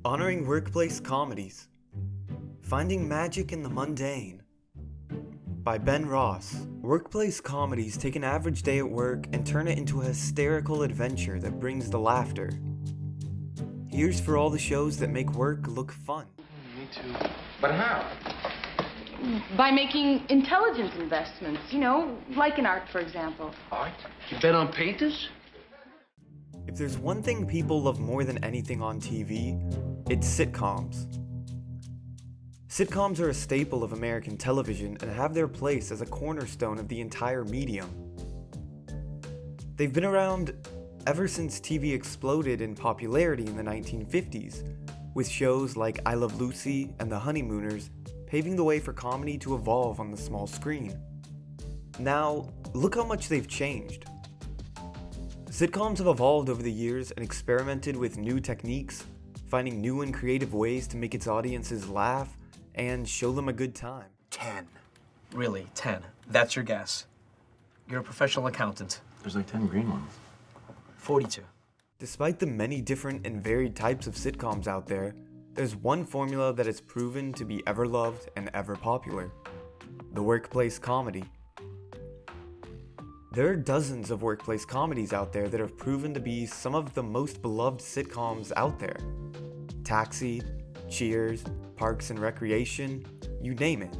Honoring workplace comedies. Finding magic in the mundane. By Ben Ross. Workplace comedies take an average day at work and turn it into a hysterical adventure that brings the laughter. Here's for all the shows that make work look fun. Me too. But how? By making intelligence investments, like in art, for example. Art? You bet on painters? If there's one thing people love more than anything on TV, it's sitcoms. Sitcoms are a staple of American television and have their place as a cornerstone of the entire medium. They've been around ever since TV exploded in popularity in the 1950s, with shows like I Love Lucy and The Honeymooners paving the way for comedy to evolve on the small screen. Now, look how much they've changed. Sitcoms have evolved over the years and experimented with new techniques, finding new and creative ways to make its audiences laugh and show them a good time. 10. Really, 10. That's your guess. You're a professional accountant. There's like 10 green ones. 42. Despite the many different and varied types of sitcoms out there, there's one formula that has proven to be ever loved and ever popular: the workplace comedy. There are dozens of workplace comedies out there that have proven to be some of the most beloved sitcoms out there. Taxi, Cheers, Parks and Recreation, you name it.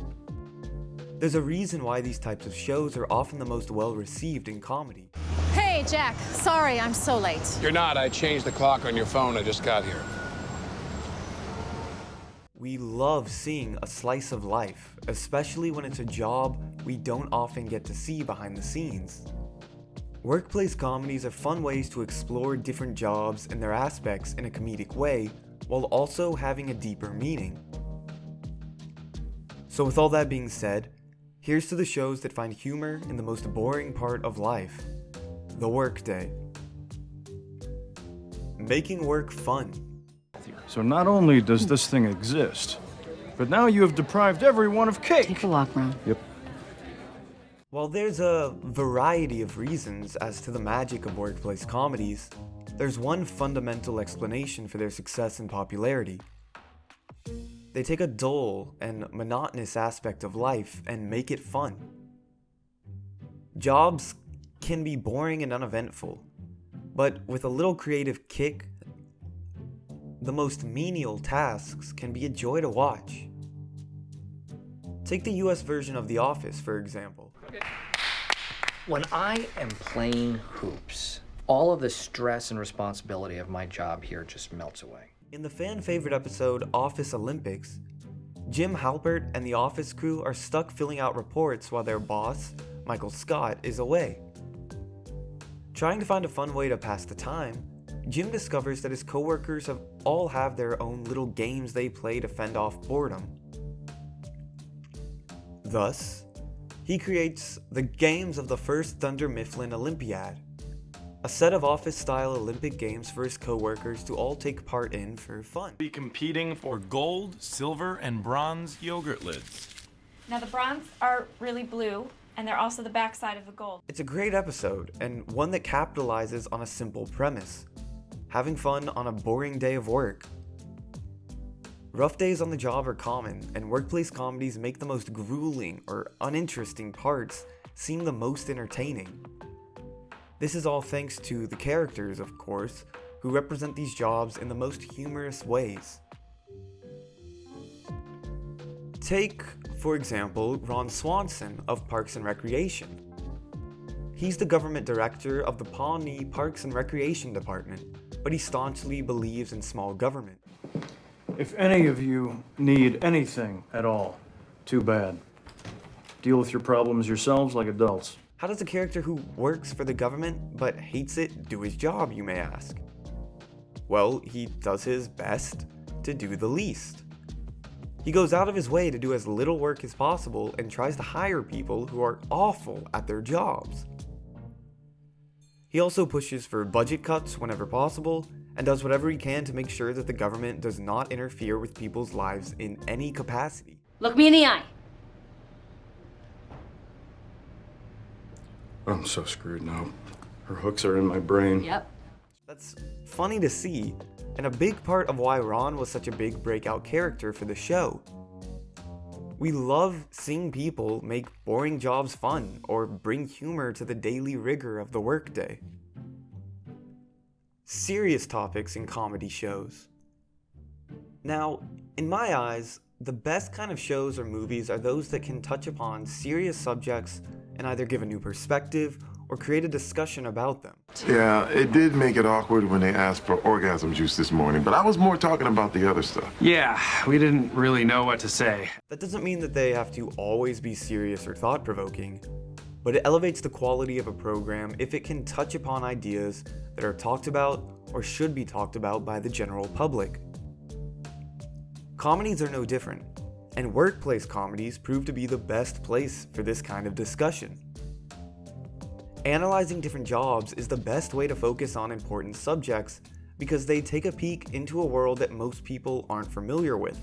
There's a reason why these types of shows are often the most well-received in comedy. Hey, Jack. Sorry I'm so late. You're not. I changed the clock on your phone. I just got here. We love seeing a slice of life, especially when it's a job we don't often get to see behind the scenes. Workplace comedies are fun ways to explore different jobs and their aspects in a comedic way, while also having a deeper meaning. So with all that being said, here's to the shows that find humor in the most boring part of life: the workday. Making work fun. So not only does this thing exist, but now you have deprived everyone of cake. Take a walk, Ron. Yep. While there's a variety of reasons as to the magic of workplace comedies, there's one fundamental explanation for their success and popularity. They take a dull and monotonous aspect of life and make it fun. Jobs can be boring and uneventful, but with a little creative kick, the most menial tasks can be a joy to watch. Take the US version of The Office, for example. When I am playing hoops, all of the stress and responsibility of my job here just melts away. In the fan-favorite episode Office Olympics, Jim Halpert and the Office crew are stuck filling out reports while their boss, Michael Scott, is away. Trying to find a fun way to pass the time, Jim discovers that his coworkers all have their own little games they play to fend off boredom. Thus, he creates the Games of the First Dunder Mifflin Olympiad, a set of office-style Olympic games for his coworkers to all take part in for fun. Be competing for gold, silver, and bronze yogurt lids. Now the bronze are really blue, and they're also the backside of the gold. It's a great episode, and one that capitalizes on a simple premise: having fun on a boring day of work. Rough days on the job are common, and workplace comedies make the most grueling or uninteresting parts seem the most entertaining. This is all thanks to the characters, of course, who represent these jobs in the most humorous ways. Take, for example, Ron Swanson of Parks and Recreation. He's the government director of the Pawnee Parks and Recreation Department, but he staunchly believes in small government. If any of you need anything at all, too bad. Deal with your problems yourselves like adults. How does a character who works for the government but hates it do his job, you may ask? Well, he does his best to do the least. He goes out of his way to do as little work as possible and tries to hire people who are awful at their jobs. He also pushes for budget cuts whenever possible and does whatever he can to make sure that the government does not interfere with people's lives in any capacity. Look me in the eye. I'm so screwed now. Her hooks are in my brain. Yep. That's funny to see, and a big part of why Ron was such a big breakout character for the show. We love seeing people make boring jobs fun or bring humor to the daily rigor of the workday. Serious topics in comedy shows. Now, in my eyes, the best kind of shows or movies are those that can touch upon serious subjects and either give a new perspective or create a discussion about them. Yeah, it did make it awkward when they asked for orgasm juice this morning, but I was more talking about the other stuff. Yeah, we didn't really know what to say. That doesn't mean that they have to always be serious or thought-provoking, but it elevates the quality of a program if it can touch upon ideas that are talked about or should be talked about by the general public. Comedies are no different, and workplace comedies prove to be the best place for this kind of discussion. Analyzing different jobs is the best way to focus on important subjects because they take a peek into a world that most people aren't familiar with,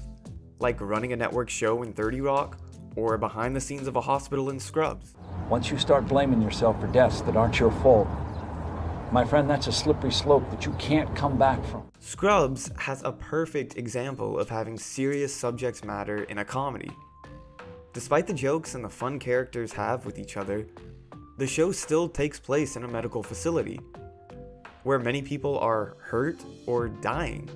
like running a network show in 30 Rock or behind the scenes of a hospital in Scrubs. Once you start blaming yourself for deaths that aren't your fault, my friend, that's a slippery slope that you can't come back from. Scrubs has a perfect example of having serious subjects matter in a comedy. Despite the jokes and the fun characters have with each other, the show still takes place in a medical facility, where many people are hurt or dying.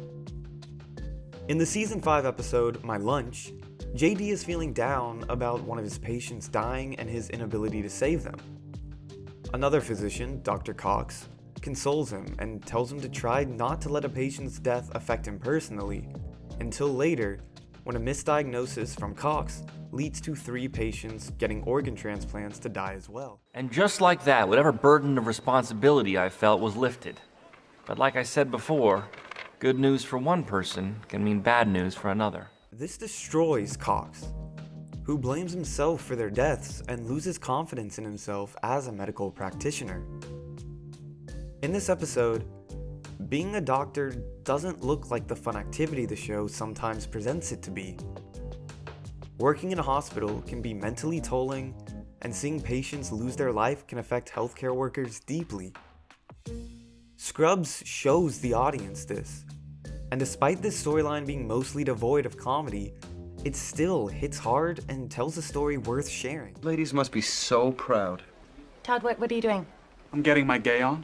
In the season 5 episode, My Lunch, JD is feeling down about one of his patients dying and his inability to save them. Another physician, Dr. Cox, consoles him and tells him to try not to let a patient's death affect him personally, until later, when a misdiagnosis from Cox leads to 3 patients getting organ transplants to die as well. And just like that, whatever burden of responsibility I felt was lifted. But like I said before, good news for one person can mean bad news for another. This destroys Cox, who blames himself for their deaths and loses confidence in himself as a medical practitioner. In this episode, being a doctor doesn't look like the fun activity the show sometimes presents it to be. Working in a hospital can be mentally tolling, and seeing patients lose their life can affect healthcare workers deeply. Scrubs shows the audience this, and despite this storyline being mostly devoid of comedy, it still hits hard and tells a story worth sharing. Ladies must be so proud. Todd, what are you doing? I'm getting my gay on.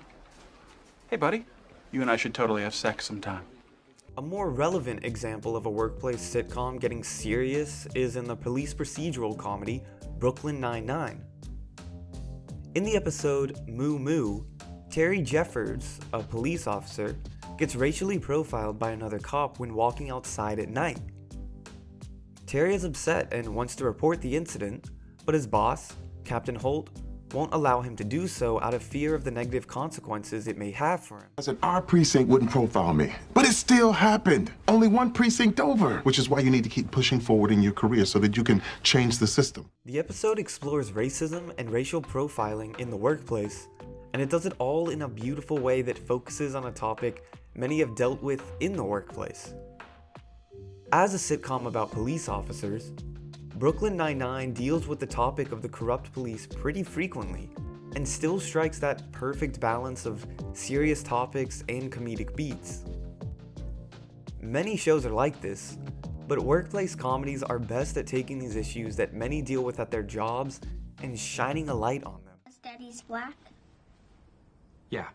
Hey, buddy. You and I should totally have sex sometime. A more relevant example of a workplace sitcom getting serious is in the police procedural comedy Brooklyn Nine-Nine. In the episode Moo Moo, Terry Jeffords, a police officer, gets racially profiled by another cop when walking outside at night. Terry is upset and wants to report the incident, but his boss, Captain Holt, won't allow him to do so out of fear of the negative consequences it may have for him. I said our precinct wouldn't profile me, but it still happened. Only one precinct over, which is why you need to keep pushing forward in your career so that you can change the system. The episode explores racism and racial profiling in the workplace, and it does it all in a beautiful way that focuses on a topic many have dealt with in the workplace. As a sitcom about police officers, Brooklyn Nine-Nine deals with the topic of the corrupt police pretty frequently, and still strikes that perfect balance of serious topics and comedic beats. Many shows are like this, but workplace comedies are best at taking these issues that many deal with at their jobs and shining a light on them. Daddy's black? Yeah,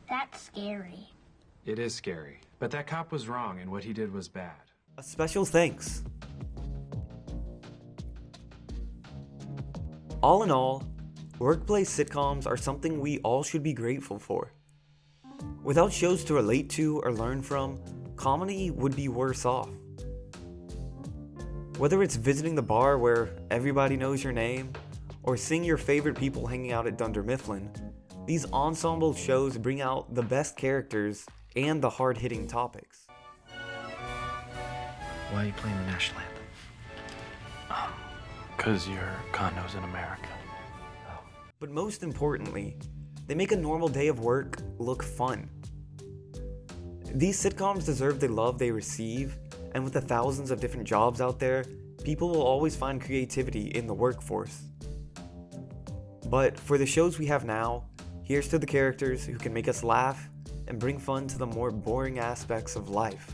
That's scary. it is scary. But that cop was wrong, and what he did was bad. A special thanks. All in all, workplace sitcoms are something we all should be grateful for. Without shows to relate to or learn from, comedy would be worse off. Whether it's visiting the bar where everybody knows your name, or seeing your favorite people hanging out at Dunder Mifflin, these ensemble shows bring out the best characters and the hard-hitting topics. Why are you playing the national anthem? Because your condo's in America. But most importantly, they make a normal day of work look fun. These sitcoms deserve the love they receive, and with the thousands of different jobs out there, people will always find creativity in the workforce. But for the shows we have now, here's to the characters who can make us laugh and bring fun to the more boring aspects of life.